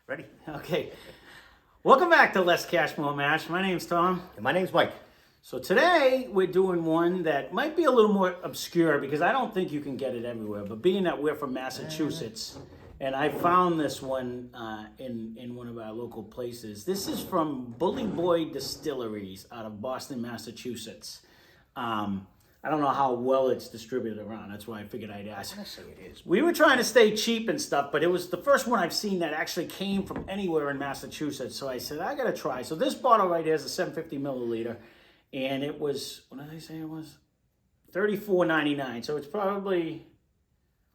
Ready? Okay. Welcome back to Less Cash, More Mash. My name's Tom. And my name's Mike. So today we're doing one that might be a little more obscure because I don't think you can get it everywhere. But being that we're from Massachusetts, and I found this one in one of our local places. This is from Bully Boy Distilleries out of Boston, Massachusetts. I don't know how well it's distributed around. That's why I figured I'd ask. Honestly, it is. We were trying to stay cheap and stuff, but it was the first one I've seen that actually came from anywhere in Massachusetts. So I said, I got to try. So this bottle right here is a 750 milliliter. And it was, what did I say it was? $34.99. So it's probably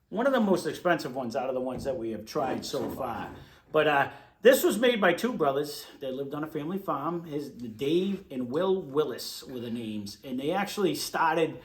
one of the most expensive ones out of the ones that we have tried so far. But this was made by two brothers that lived on a family farm. Dave and Will Willis were the names. And they actually started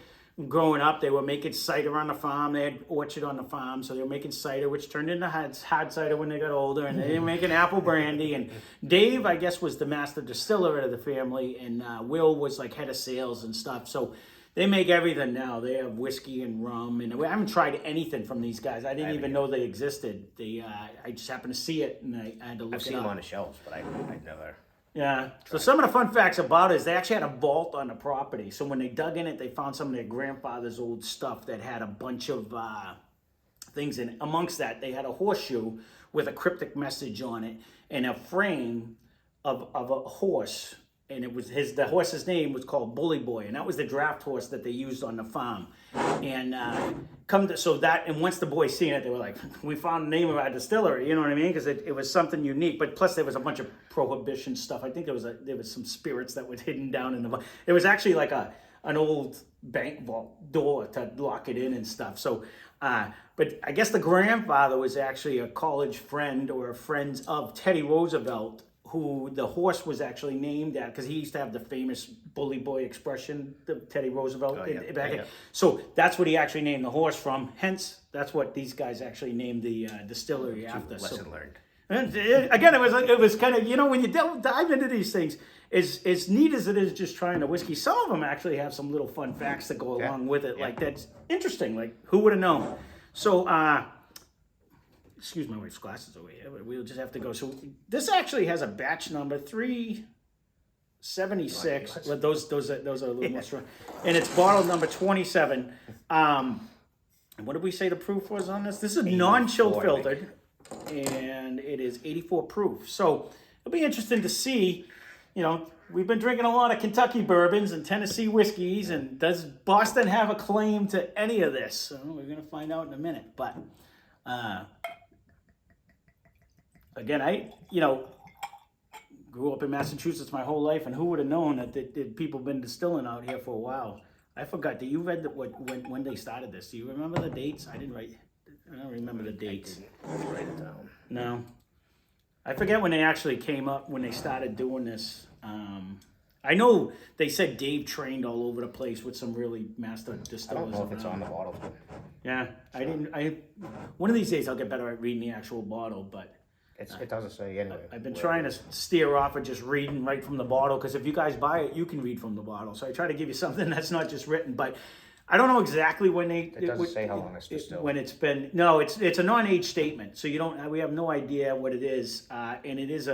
growing up. They were making cider on the farm. They had orchard on the farm. So they were making cider, which turned into hard cider when they got older. And they were making apple brandy. And Dave, I guess, was the master distiller of the family. And Will was like head of sales and stuff. So they make everything now. They have whiskey and rum, and I haven't tried anything from these guys. I didn't even know they existed. I just happened to see it, and I had to look it up. I've seen them on the shelves, but I've never. Yeah. So some of the fun facts about it is they actually had a vault on the property. So when they dug in it, they found some of their grandfather's old stuff that had a bunch of things in it. Amongst that, they had a horseshoe with a cryptic message on it and a frame of a horse. And it was the horse's name was called Bully Boy, and that was the draft horse that they used on the farm. And once the boys seen it, they were like, "We found the name of our distillery," you know what I mean? Because it was something unique. But plus, there was a bunch of prohibition stuff. I think there was some spirits that was hidden down in the. It was actually like an old bank vault door to lock it in and stuff. So, but I guess the grandfather was actually a college friend or a friend of Teddy Roosevelt, who the horse was actually named at, because he used to have the famous bully boy expression, the Teddy Roosevelt. So that's what he actually named the horse from. Hence, that's what these guys actually named the distillery after. Lesson learned. And again, it was kind of, when you dive into these things, as neat as it is just trying the whiskey, some of them actually have some little fun facts that go along with it. Like, that's interesting. Like, who would have known? So, excuse my wife's glasses over here, but we'll just have to go. So this actually has a batch number 376. Well, those are a little more strong. And it's bottle number 27. What did we say the proof was on this? This is non-chill filtered, and it is 84 proof. So it'll be interesting to see. We've been drinking a lot of Kentucky bourbons and Tennessee whiskeys, and does Boston have a claim to any of this? So we're gonna find out in a minute, but. Again, I grew up in Massachusetts my whole life, and who would have known that people have been distilling out here for a while? I forgot. You read when they started this? Do you remember the dates? I don't remember the dates. I didn't write it down. No, I forget when they actually came up, when they started doing this. I know they said Dave trained all over the place with some really master distillers. I don't know if it's on the bottle. Yeah, one of these days I'll get better at reading the actual bottle, but. It doesn't say anyway. I've been trying to steer off of just reading right from the bottle, because if you guys buy it, you can read from the bottle. So I try to give you something that's not just written. But I don't know exactly when they. It doesn't say how long it's distilled. When it's been. No, it's a non-age statement, so we have no idea what it is, and it is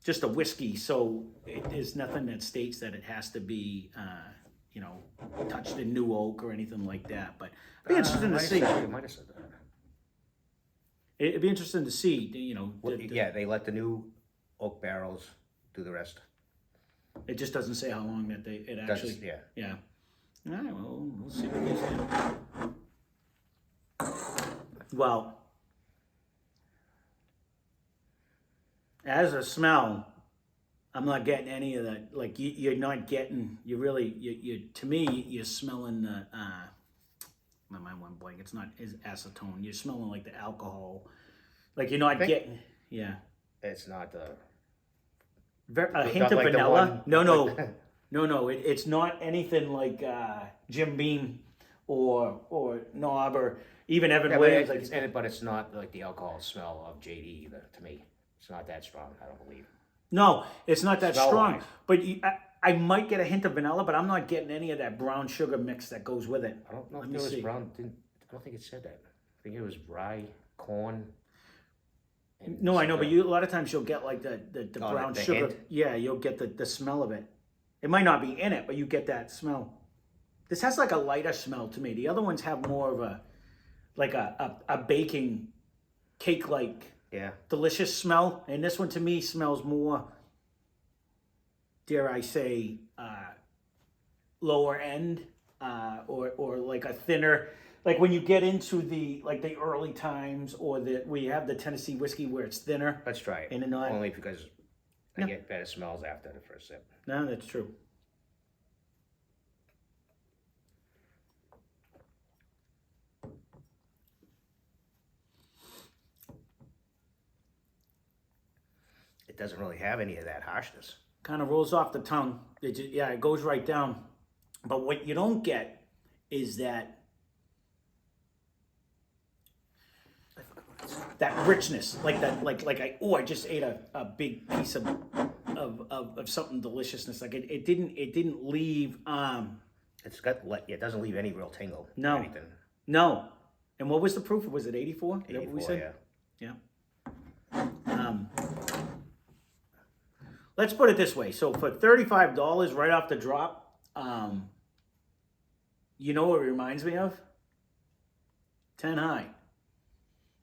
just a whiskey, so it is nothing that states that it has to be touched in new oak or anything like that. But it'd be interesting to see. You might have said that. It'd be interesting to see, they let the new oak barrels do the rest. It just doesn't say how long that it actually. Yeah. All right. Well, we'll see what they say. Well, as a smell, I'm not getting any of that. Like you're not getting. You really. To me, you're smelling the. My mind went blank. It's not acetone. You're smelling like the alcohol. Like you're not getting. Yeah. It's not the. A hint of vanilla. No. It's not anything like Jim Beam or Knob or even Evan Williams. But it's not like the alcohol smell of JD either. To me, it's not that strong. I don't believe. No, it's not that strong. Wise. But I might get a hint of vanilla, but I'm not getting any of that brown sugar mix that goes with it. I don't know if it was brown. I don't think it said that. I think it was rye, corn, And No, I know, but cigar. a lot of times you'll get like the Oh, brown the sugar. hint? Yeah, you'll get the smell of it. It might not be in it, but you get that smell. This has like a lighter smell to me. The other ones have more of a baking cake like Yeah. delicious smell, and this one to me smells more, dare I say, lower end, or like a thinner. Like when you get into the early times, or we have the Tennessee whiskey where it's thinner. Let's try it. And then Only because I Yeah. get better smells after the first sip. No, that's true. It doesn't really have any of that harshness. Kind of rolls off the tongue. It goes right down. But what you don't get is that richness, like that, like I just ate a big piece of something deliciousness. Like it didn't leave. It's got it doesn't leave any real tingle. No. Or anything. No. And what was the proof? Was it 84? Is that what we 84, said? yeah. Yeah. Let's put it this way. So for $35 right off the drop, you know what it reminds me of? 10 High.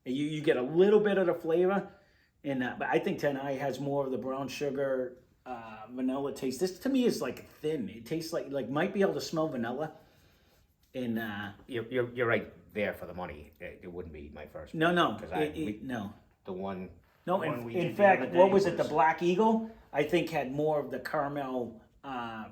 You get a little bit of the flavor, but I think 10 High has more of the brown sugar, vanilla taste. This to me is like thin. It tastes like might be able to smell vanilla. And You're right there for the money. It wouldn't be my first. no, Because no. the one. No, the one we in did the fact, other what day was it? The Black Eagle, I think, had more of the caramel,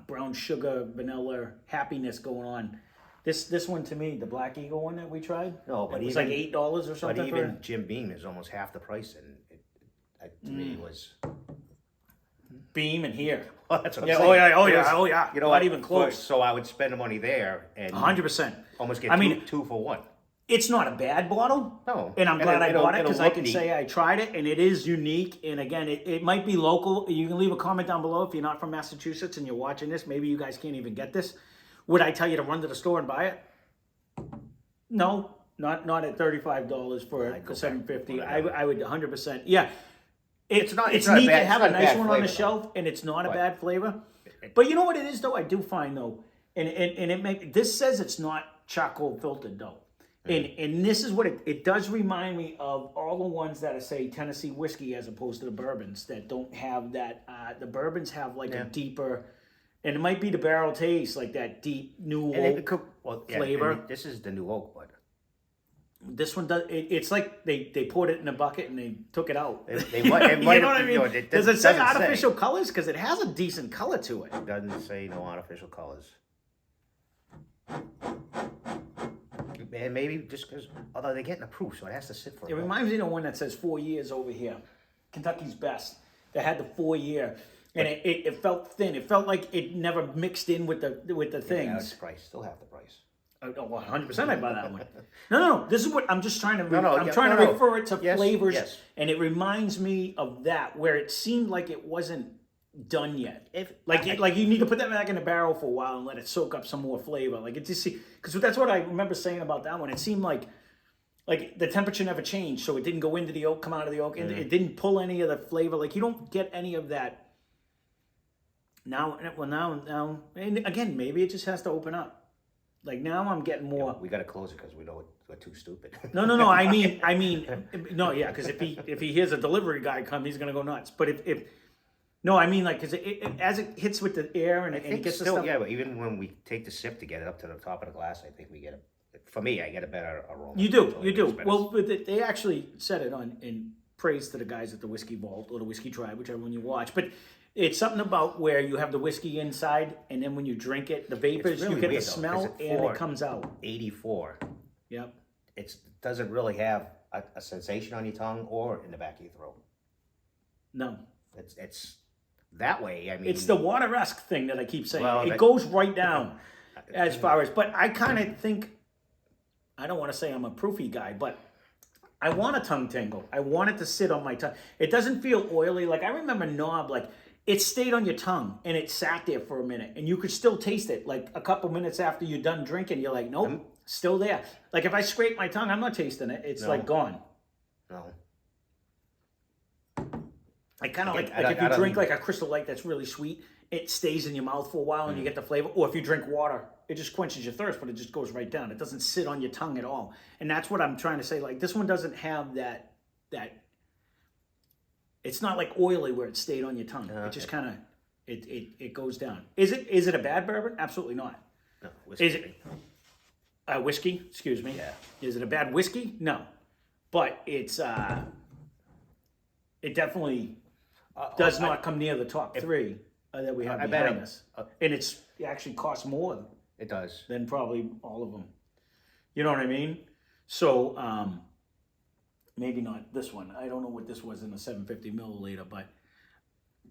brown sugar, vanilla happiness going on. This one to me, the Black Eagle one that we tried, No, but it was even- like $8 or But something. even Jim Beam is almost half the price, and to me was. Beam and here. Well, that's what I'm Yeah, saying. oh yeah. You know Not what? even close. So I would spend the money there and 100%. almost get I mean, two for one. it's not a bad bottle. No. And I'm glad I it'll- bought it it'll because I look can neat. say I tried it and it is unique. And again, it might be local. You can leave a comment down below if you're not from Massachusetts and you're watching this. Maybe you guys can't even get this. Would I tell you to run to the store and buy it? No, not at $35 for I'd go $7.50. back. I would 100%. Yeah. It's not neat bad- to have it's a not nice bad one on the flavor, shelf, and it's not a But- bad flavor. But you know what it is, though? I do find, though, and this says it's not charcoal filtered, though. And this is what it does remind me of all the ones that are, say, Tennessee whiskey as opposed to the bourbons that don't have that. The bourbons have like a deeper, and it might be the barrel taste, like that deep new And oak flavor. flavor. This is the new oak, but This one does. It's like they poured it in a bucket and they took it out. they might. It You might know what I have- mean? it Does it say doesn't artificial colors? Because it has a decent color to it. It doesn't say no artificial colors. And maybe just because, although they're getting approved, so it has to sit for. It reminds me of one that says 4 years over here. Kentucky's Best. That had the 4 year. And it felt thin. It felt like it never mixed in with the Yeah, things. it's price. Still half the price. Oh, 100% I buy that one. No. This is what I'm just trying to. I'm yeah, trying no, to no. refer it to Yes, flavors, yes. and it reminds me of that where it seemed like it wasn't done yet. Like you need to put that back in the barrel for a while and let it soak up some more flavor. Like it just because that's what I remember saying about that one. It seemed like the temperature never changed, so it didn't go into the oak, come out of the oak, and it didn't pull any of the flavor. Like you don't get any of that. Now, and again, maybe it just has to open up. Like now, I'm getting more. We got to close it because we know we're too stupid. No. I mean, no, yeah. Because if he hears a delivery guy come, he's gonna go nuts. But if no, I mean like because as it hits with the air and it gets still, the stuff. yeah, but even when we take the sip to get it up to the top of the glass, I think we get for me, I get a better aroma. You do. It's better. Well, but they actually said it in praise to the guys at the Whiskey Vault or the Whiskey Tribe, whichever one you watch. But it's something about where you have the whiskey inside, and then when you drink it, the vapors, really you get weird, the though, smell, 'cause and it comes out. 84. Yep. It doesn't really have a sensation on your tongue or in the back of your throat. No. It's that way. I mean, It's the water-esque thing that I keep saying. Well, it that- goes right down as far as, but I kind of think, I don't want to say I'm a proofy guy, but I want a tongue tingle. I want it to sit on my tongue. It doesn't feel oily. Like I remember Knob, like it stayed on your tongue and it sat there for a minute and you could still taste it. Like a couple minutes after you're done drinking, you're like, nope, still there. Like if I scrape my tongue, I'm not tasting it. It's like gone. No. I kind of Again, like I if you don't drink need- like a Crystal Light that's really sweet, it stays in your mouth for a while and you get the flavor. Or if you drink water, it just quenches your thirst, but it just goes right down. It doesn't sit on your tongue at all. And that's what I'm trying to say. Like this one doesn't have that. It's not like oily where it stayed on your tongue. It just kind of it goes down. Is it a bad bourbon? Absolutely not. No, whiskey. Is it whiskey? Excuse me. Yeah. Is it a bad whiskey? No, but it's it definitely does not come near the top three that we have behind us, and it actually costs more It does. than probably all of them. You know what I mean? So maybe not this one. I don't know what this was in the 750 milliliter, but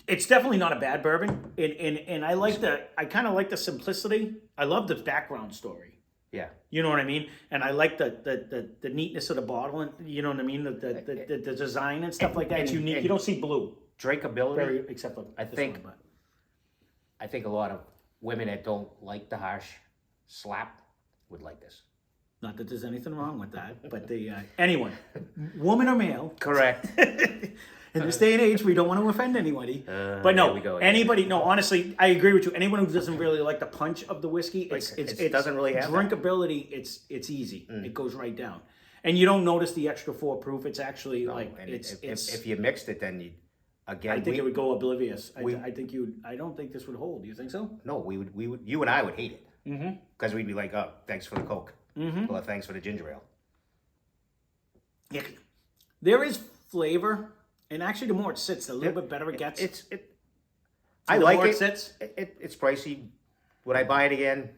it's definitely not a bad bourbon. And I like I kind of like the simplicity. I love the background story. Yeah. You know what I mean? And I like the neatness of the bottle, and you know what I mean? The design and stuff like that. It's unique. You don't see blue. Drinkability. Except for I this think one, but. I think a lot of women that don't like the harsh slap would like this. Not that there's anything wrong with that, but anyone, woman or male. Correct. In this day and age, we don't want to offend anybody. But no, there we go again. anybody. No, honestly, I agree with you. Anyone who doesn't really like the punch of the whiskey, It doesn't really have that. drinkability. It's easy. It goes right down, and you don't notice the extra 4 proof. It's actually like And it's. if you mixed it, then you again. I think it would go oblivious. I think you. I don't think this would hold. Do you think so? No, we would. You and I would hate it because we'd be like, oh, thanks for the Coke. Well, thanks for the ginger ale. Yeah, there is flavor, and actually, the more it sits, the little bit better it gets. I the like more it. it sits. It's pricey. Would I buy it again?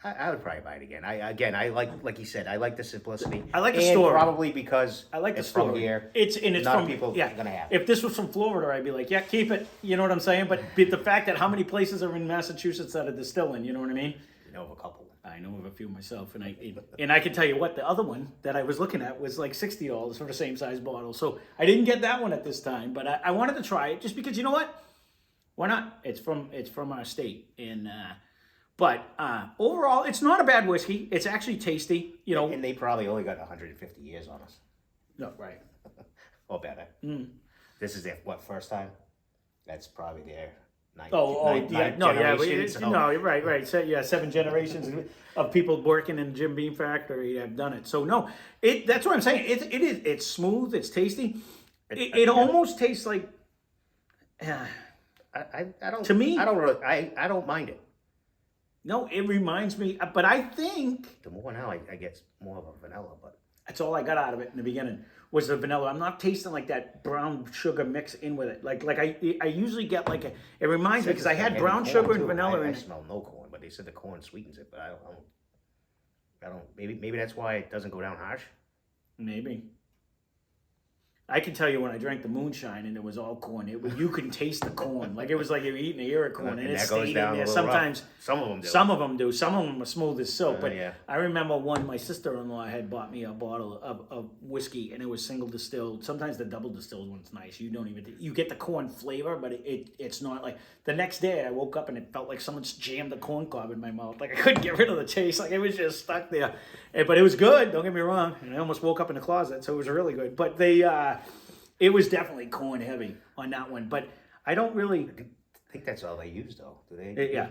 I would probably buy it again. I like you said, I like the simplicity. I like the and story. Probably because I like the it's story. from here. It's not from people yeah. are gonna have it. If this was from Florida, I'd be like, yeah, keep it. You know what I'm saying? But the fact that how many places are in Massachusetts that are distilling, you know what I mean? You know of a couple. I know of a few myself, and I can tell you what, the other one that I was looking at was like $60 for the same size bottle. So I didn't get that one at this time, but I wanted to try it just because you know what? Why not? It's from our state, and but overall, it's not a bad whiskey. It's actually tasty, you know. And they probably only got 150 years on us. No, right. Or better. This is their first time? That's probably their ninth generation. so- No, right. So, yeah, 7 generations of people working in Jim Beam Factory have done it. So no, that's what I'm saying. It's smooth. It's tasty. It almost tastes like. I don't. To me- I don't really. I don't mind it. No, it reminds me, but I think The more now, I get more of a vanilla, but that's all I got out of it in the beginning was the vanilla. I'm not tasting like that brown sugar mix in with it. Like I usually get like it reminds me because I had Maybe brown corn, sugar and too. vanilla I in it. smell no corn, but they said the corn sweetens it, but I don't. Maybe that's why it doesn't go down harsh. Maybe. I can tell you when I drank the moonshine and it was all corn. You can taste the corn, like it was like you were eating a ear of corn, and it that stayed goes in down there. a little rough. Sometimes Some of them do. Some of them do. Some of them are smooth as silk. But yeah. I remember one, my sister-in-law had bought me a bottle of whiskey, and it was single distilled. Sometimes the double distilled one's nice. You get the corn flavor, but it's not like the next day I woke up and it felt like someone jammed a corn cob in my mouth. Like I couldn't get rid of the taste. Like it was just stuck there. But it was good. Don't get me wrong. And I almost woke up in the closet, so it was really good. But it was definitely corn heavy on that one. But I don't really. I think that's all they use, though. Do they? Yeah,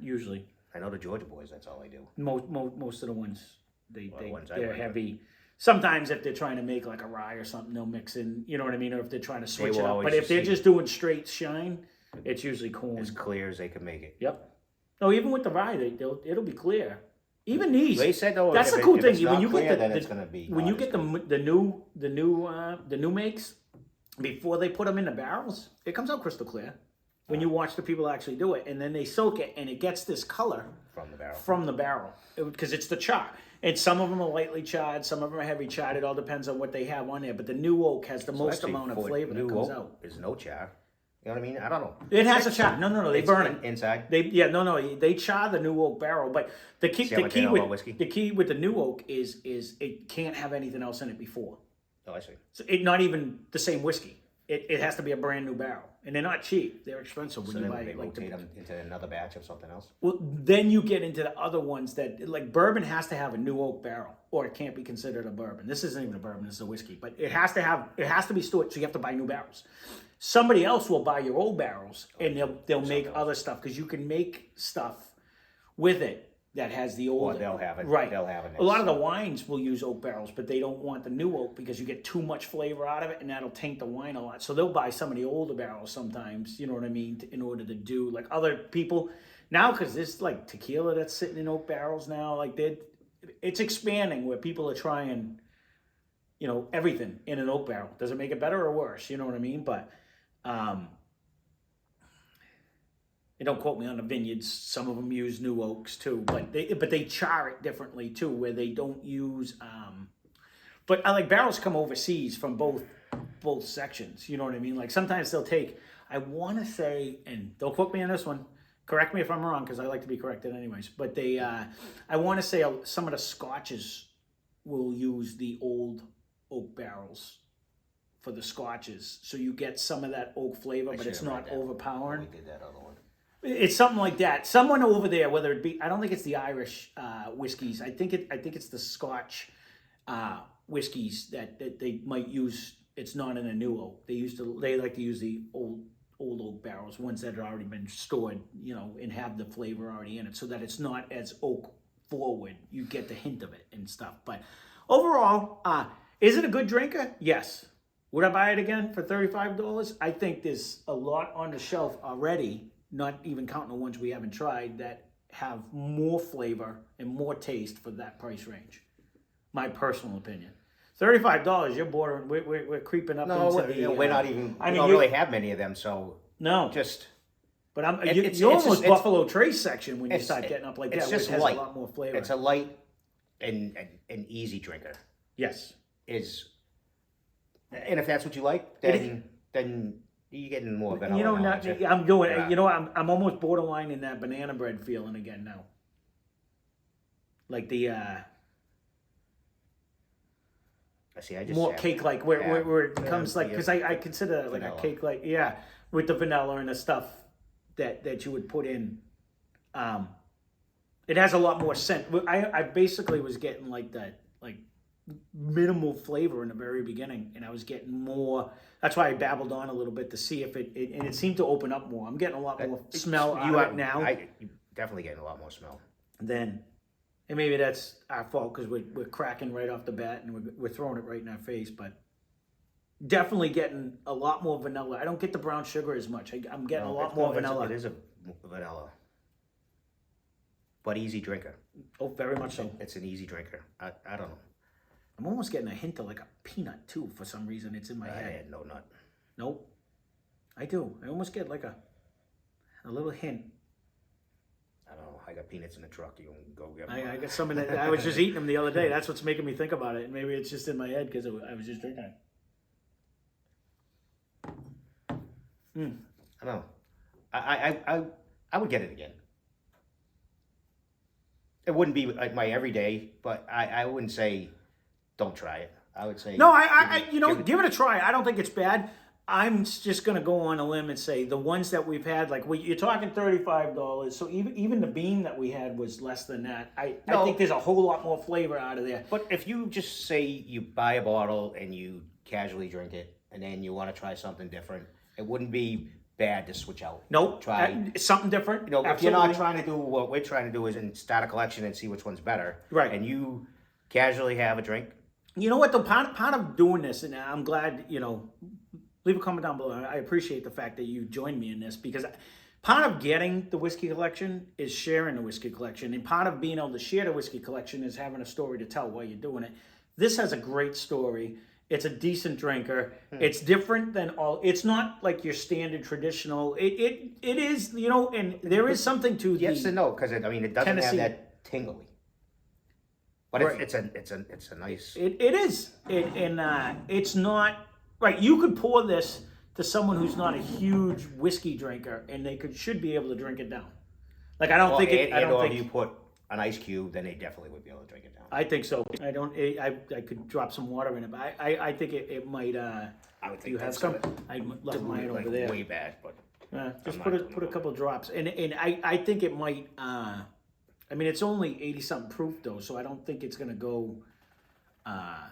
usually. I know the Georgia boys. That's all they do. Most of the ones The ones I they're like. heavy. Sometimes if they're trying to make like a rye or something, they'll mix in. You know what I mean? Or if they're trying to switch will it up. always But if just they're say- just doing straight shine, it's usually corn. As clear as they can make it. Yep. No, even with the rye, it'll be clear. Even these. They said though. That's if the cool if thing. it's When not you clear, get then the it's gonna be. when you not get as the new makes, before they put them in the barrels, it comes out crystal clear. When you watch the people actually do it, and then they soak it, and it gets this color good from the barrel. because it's the char. And some of them are lightly charred, some of them are heavy charred. It all depends on what they have on there. But the new oak has the most Actually, amount of for flavor that new comes oak, out. There's no char. You know what I mean? I don't know. It has a char. No, they It's burn it. inside. They char the new oak barrel. But the key See how much they know about with whiskey? the key with the new oak is it can't have anything else in it before. Oh, I see. So not even the same whiskey. it has to be a brand new barrel, and they're not cheap. They're expensive So when you then buy they like rotate them into another batch of something else. well, then you get into the other ones that like bourbon has to have a new oak barrel, or it can't be considered a bourbon. This isn't even a bourbon; this is a whiskey. But it has to be stored, so you have to buy new barrels. Somebody else will buy your old barrels, and they'll make other stuff because you can make stuff with it that has the old. Or they'll have it. Right. They'll have it. A lot of the wines will use oak barrels, but they don't want the new oak because you get too much flavor out of it, and that'll taint the wine a lot. So they'll buy some of the older barrels sometimes. You know what I mean? In order to do like other people now, because there's like tequila that's sitting in oak barrels now. Like it's expanding where people are trying, everything in an oak barrel. Does it make it better or worse? You know what I mean? But and don't quote me on the vineyards. Some of them use new oaks too, but they char it differently too, where they don't use. But I like barrels come overseas from both sections. You know what I mean? Like sometimes they'll take. I want to say, and don't quote me on this one. Correct me if I'm wrong, because I like to be corrected anyways. But I want to say some of the scotches will use the old oak barrels for the scotches, so you get some of that oak flavor, but it's not overpowering. We did that other one. It's something like that. Someone over there, whether it be, I don't think it's the Irish whiskeys. I think it's the Scotch whiskeys that they might use. It's not in a new oak. They like to use the old oak barrels, ones that have already been stored, and have the flavor already in it, so that it's not as oak forward. You get the hint of it and stuff. But overall, is it a good drinker? Yes. Would I buy it again for $35? I think there's a lot on the shelf already, not even counting the ones we haven't tried, that have more flavor and more taste for that price range. My personal opinion. $35, you're bordering. We're creeping up into the. We're not even. I We mean, don't really have many of them, so no. just. But It's you're almost just- Buffalo Trace section when you it's- start getting up like that. it's Where just it has light. a lot more flavor. It's a light and an easy drinker. Yes. And if that's what you like, then you're getting more vanilla. I'm doing. I'm almost borderline in that banana bread feeling again now. Like the I just more have- cake like where it becomes like, yeah, because I consider it like vanilla. a cake like with the vanilla and the stuff that you would put in. It has a lot more scent. I basically was getting like that minimal flavor in the very beginning, and I was getting more. That's why I babbled on a little bit to see if it seemed to open up more. I'm getting a lot more smell out of it now. You're definitely getting a lot more smell. And maybe that's our fault because we're cracking right off the bat and we're throwing it right in our face. But definitely getting a lot more vanilla. I don't get the brown sugar as much. I'm getting a lot more vanilla. It is a vanilla, but easy drinker. Oh, very much so. It's an easy drinker. I don't know. I'm almost getting a hint of like a peanut too for some reason. It's in my I head. had no nut. Nope. I do. I almost get like a little hint. I don't know. I got peanuts in the truck. You can go get them. I got some in it. I was just eating them the other day. That's what's making me think about it. And maybe it's just in my head because I was just drinking it. I don't know. I would get it again. It wouldn't be like my everyday, but I wouldn't say don't try it. I would say No, give it a try. I don't think it's bad. I'm just gonna go on a limb and say the ones that we've had, like you're talking $35. So even the bean that we had was less than that. I think there's a whole lot more flavor out of there. But if you just say you buy a bottle and you casually drink it, and then you want to try something different, it wouldn't be bad to switch out. Nope. Try something different. if you're not trying to do what we're trying to do is start a collection and see which one's better. Right. And you casually have a drink. You know what? The part of doing this, and I'm glad, leave a comment down below. I appreciate the fact that you joined me in this, because part of getting the whiskey collection is sharing the whiskey collection. And part of being able to share the whiskey collection is having a story to tell while you're doing it. This has a great story. It's a decent drinker. It's different than it's not like your standard traditional. It is, and there is something to Yes and no, because it doesn't Tennessee. have that tingly. But Right. it's a nice. It is. It's not right. You could pour this to someone who's not a huge whiskey drinker, and they should be able to drink it down. Like I don't think you put an ice cube, then they definitely would be able to drink it down. I think so. I could drop some water in it, but I think it might. I would think You have that's some? gonna I left mine like over there. way bad, but Just I'm put not a doing put a that. couple drops, and I think it might. I mean, it's only 80 something proof though, so I don't think it's gonna go. I'll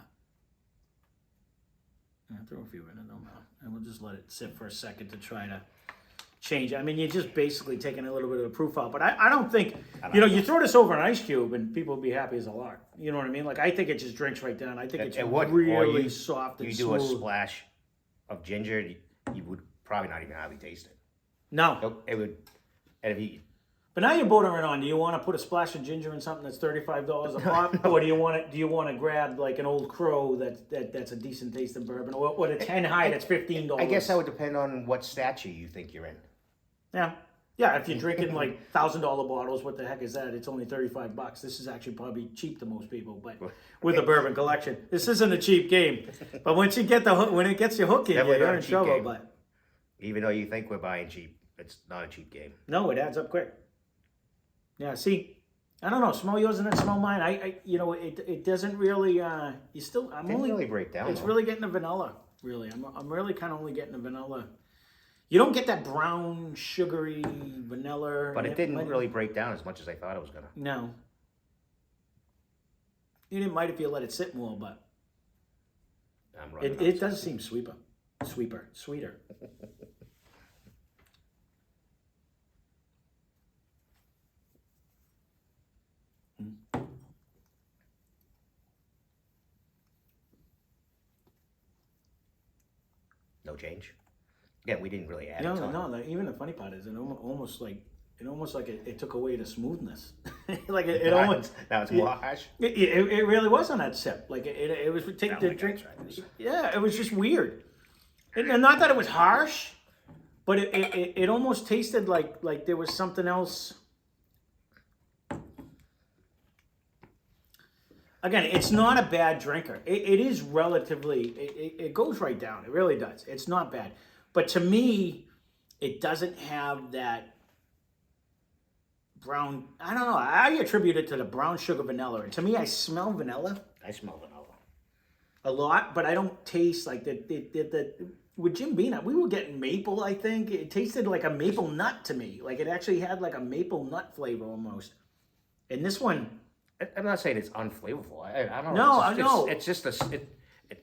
throw a few in it, and we'll just let it sit for a second to try to change it. I mean, you're just basically taking a little bit of the proof out, but I don't think, you throw this over an ice cube and people will be happy as a lark. You know what I mean? Like, I think it just drinks right down. I think it's It would. Or really soft and you smooth. do a splash of ginger, you would probably not even hardly taste it. No. It would, and if you, But now you're bordering on. Do you want to put a splash of ginger in something that's $35 a pop, or do you want to grab like an Old Crow that's a decent tasting bourbon, or a 10 high that's $15? I guess that would depend on what stature you think you're in. Yeah. If you're drinking like $1,000 bottles, what the heck is that? It's only $35. This is actually probably cheap to most people, but with a bourbon collection, this isn't a cheap game. But once you get the hook, when it gets your hook in, Definitely you're not a in cheap trouble. game. But Even though you think we're buying cheap, it's not a cheap game. no, it adds up quick. Yeah, see, I don't know. Smell yours and then smell mine. It doesn't really. I'm Didn't only really break down. It's though. really getting the vanilla. Really, I'm really kind of only getting the vanilla. You don't get that brown, sugary vanilla. But it didn't really break down as much as I thought it was gonna. No. It might if you let it sit more, but I'm running it does seem sweeter. No change. Yeah, we didn't really add a ton. No. Even the funny part is, it almost like it took away the smoothness. Like it almost. Now it's more harsh. It really was on that sip. Like it was take I the don't drink. think I tried this. Yeah, it was just weird. And not that it was harsh, but it almost tasted like there was something else. Again, it's not a bad drinker. It is relatively. It goes right down. It really does. It's not bad, but to me, it doesn't have that brown. I don't know. I attribute it to the brown sugar vanilla. And to me, I smell vanilla I smell vanilla. a lot, but I don't taste like the with Jim Beam, we were getting maple, I think. It tasted like a maple nut to me. Like it actually had like a maple nut flavor almost. And this one, I'm not saying it's unflavorful. I don't No, know. I know. It's just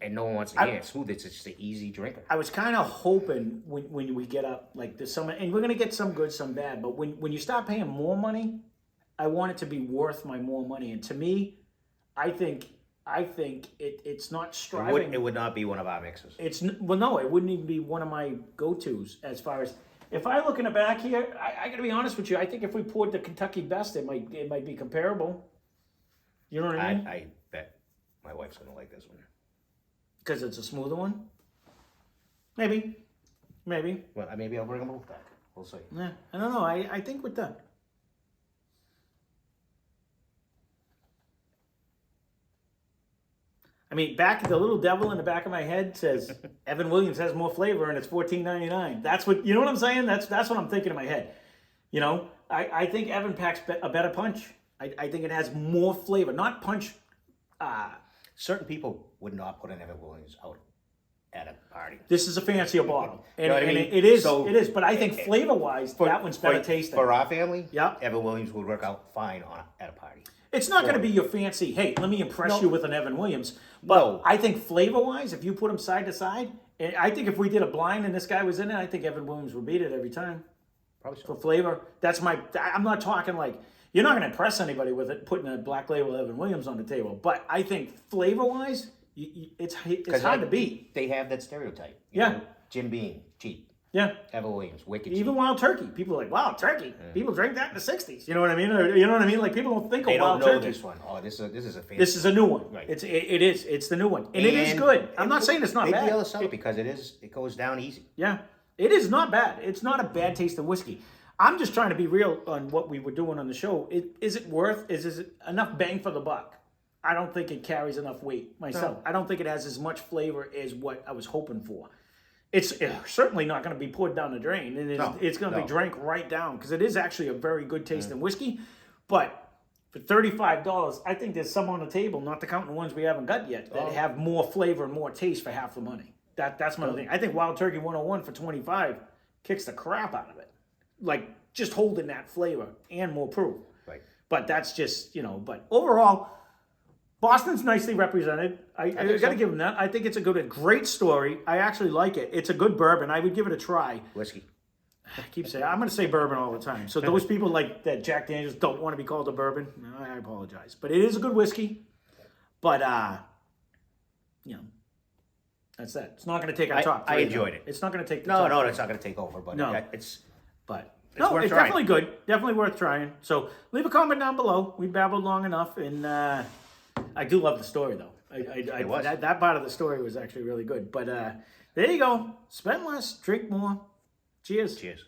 and no one wants to hear it smooth. It's just an easy drinker. I was kind of hoping when we get up like this summer, and we're going to get some good, some bad, but when you start paying more money, I want it to be worth my more money. And to me, I think it's not striving. It would not be one of our mixes. No, it wouldn't even be one of my go-tos as far as if I look in the back here. I got to be honest with you. I think if we poured the Kentucky Best, it might be comparable. You know what I mean? I bet my wife's gonna like this one Because it's a smoother one. Maybe. Well, maybe I'll bring them both back. We'll see. Yeah, I don't know. I think with the. I mean, the little devil in the back of my head says Evan Williams has more flavor and it's $14.99. That's what you know what I'm saying. That's what I'm thinking in my head. You know, I think Evan packs a better punch. I think it has more flavor, not punch. Certain people would not put an Evan Williams out at a party. This is a fancier bottle, and, You know what I and mean? it is. So- it is. But I think flavor-wise, that one's better tasting. For our family, Yeah. Evan Williams would work out fine at a party. It's not going to be your fancy, hey, let me impress No. you with an Evan Williams. But No. I think flavor-wise, if you put them side to side, and I think if we did a blind and this guy was in it, I think Evan Williams would beat it every time Probably for so. flavor. I'm not talking like, you're not going to impress anybody with it, putting a black label Evan Williams on the table. But I think flavor-wise, it's hard to beat. They have that stereotype. Yeah. know? Jim Beam, cheap. Yeah. Evan Williams, wicked cheap. Even Wild Turkey. People are like, Wild Turkey? People drank that in the 60s. You know what I mean? Or, you know what I mean? Like, people don't think They of don't Wild know Turkey. this one. Oh, this is a fancy. This is a new one. Right. It is. It's the new one. And it is good. I'm not saying it's not They'd bad. be able to sell it because it goes down easy. Yeah. It is not bad. It's not a bad taste of whiskey. I'm just trying to be real on what we were doing on the show. Is it enough bang for the buck? I don't think it carries enough weight myself. No. I don't think it has as much flavor as what I was hoping for. It's certainly not going to be poured down the drain. It's going to be drank right down because it is actually a very good tasting whiskey. But For $35, I think there's some on the table, not to count the ones we haven't got yet, that have more flavor and more taste for half the money. That's my thing. I think Wild Turkey 101 for 25 kicks the crap out of it. Like, just holding that flavor and more proof. Right. But that's just, but overall, Boston's nicely represented. I got to give them that. I think it's a great story. I actually like it. It's a good bourbon. I would give it a try. Whiskey. I keep saying, I'm going to say bourbon all the time. So those people like that Jack Daniels don't want to be called a bourbon, I apologize. But it is a good whiskey. But, that's that. It's not going to take our top three. I enjoyed it. It's not going to take the No, top no, three. it's not going to take over. But No. it's worth trying. definitely good. Definitely worth trying. So leave a comment down below. We babbled long enough, and I do love the story though. It was. That part of the story was actually really good. But there you go. Spend less, drink more. Cheers. Cheers.